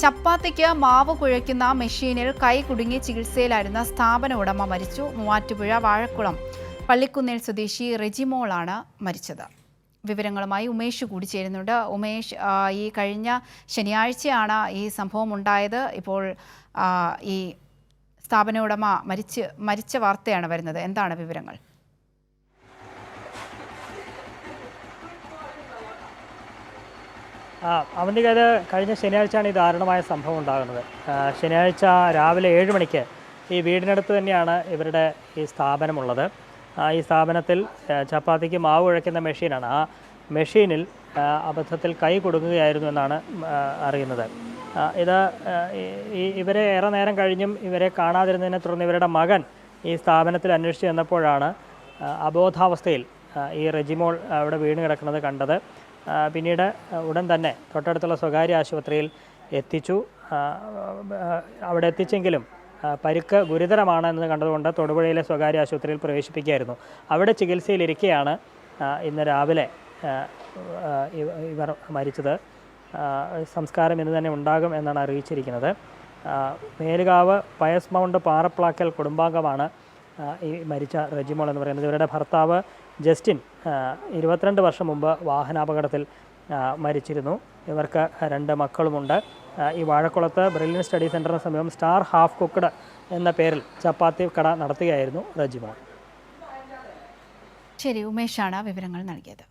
ചപ്പാത്തിക്ക് മാവ് കുഴയ്ക്കുന്ന മെഷീനിൽ കൈ കുടുങ്ങി ചികിത്സയിലായിരുന്ന സ്ഥാപന ഉടമ മരിച്ചു. മൂവാറ്റുപുഴ വാഴക്കുളം പള്ളിക്കുന്നേൽ സ്വദേശി റെജിമോളാണ് മരിച്ചത്. വിവരങ്ങളുമായി ഉമേഷ് കൂടി ചേരുന്നുണ്ട്. ഉമേഷ്, ഈ കഴിഞ്ഞ ശനിയാഴ്ചയാണ് ഈ സംഭവം ഉണ്ടായത്. ഇപ്പോൾ ഈ സ്ഥാപന ഉടമ മരിച്ച വാർത്തയാണ് വരുന്നത്. എന്താണ് വിവരങ്ങൾ? അവന്തിക, അത് കഴിഞ്ഞ ശനിയാഴ്ചയാണ് ഈ ദാരുണമായ സംഭവം ഉണ്ടാകുന്നത്. ശനിയാഴ്ച രാവിലെ 7 മണിക്ക് ഈ വീടിനടുത്ത് തന്നെയാണ് ഇവരുടെ ഈ സ്ഥാപനമുള്ളത്. ഈ സ്ഥാപനത്തിൽ ചപ്പാത്തിക്ക് മാവ് കുഴയ്ക്കുന്ന മെഷീനാണ്. ആ മെഷീനിൽ അബദ്ധത്തിൽ കൈ കുടുങ്ങുകയായിരുന്നു എന്നാണ് അറിയുന്നത്. ഇവരെ ഏറെ നേരം കഴിഞ്ഞും ഇവരെ കാണാതിരുന്നതിനെ തുടർന്ന് ഇവരുടെ മകൻ ഈ സ്ഥാപനത്തിൽ അന്വേഷിച്ച് ചെന്നപ്പോഴാണ് അബോധാവസ്ഥയിൽ ഈ റെജിമോൾ അവിടെ വീണ് കിടക്കുന്നത് കണ്ടത്. പിന്നീട് ഉടൻ തന്നെ തൊട്ടടുത്തുള്ള സ്വകാര്യ ആശുപത്രിയിൽ എത്തിച്ചു. അവിടെ എത്തിച്ചെങ്കിലും പരിക്ക് ഗുരുതരമാണ് എന്ന് കണ്ടതുകൊണ്ട് തൊടുപുഴയിലെ സ്വകാര്യ ആശുപത്രിയിൽ പ്രവേശിപ്പിക്കുകയായിരുന്നു. അവിടെ ചികിത്സയിലിരിക്കെയാണ് ഇന്ന് രാവിലെ ഇവർ മരിച്ചത്. സംസ്കാരം ഇന്ന് തന്നെ ഉണ്ടാകും എന്നാണ് അറിയിച്ചിരിക്കുന്നത്. മേലുകാവ് പയസ് മൗണ്ട് പാറപ്ലാക്കൽ കുടുംബാംഗമാണ് ഈ മരിച്ച റെജിമോൾ എന്ന് പറയുന്നത്. ഇവരുടെ ഭർത്താവ് ജസ്റ്റിൻ 22 വർഷം മുമ്പ് വാഹനാപകടത്തിൽ മരിച്ചിരുന്നു. ഇവർക്ക് 2 മക്കളുമുണ്ട്. ഈ വാഴക്കുളത്ത് ബ്രില്യൻ സ്റ്റഡി സെൻറ്ററിന് സമീപം സ്റ്റാർ ഹാഫ് കുക്ക്ഡ് എന്ന പേരിൽ ചപ്പാത്തി കട നടത്തുകയായിരുന്നു റെജിമോൾ. ശരി, ഉമേഷാണ് വിവരങ്ങൾ നൽകിയത്.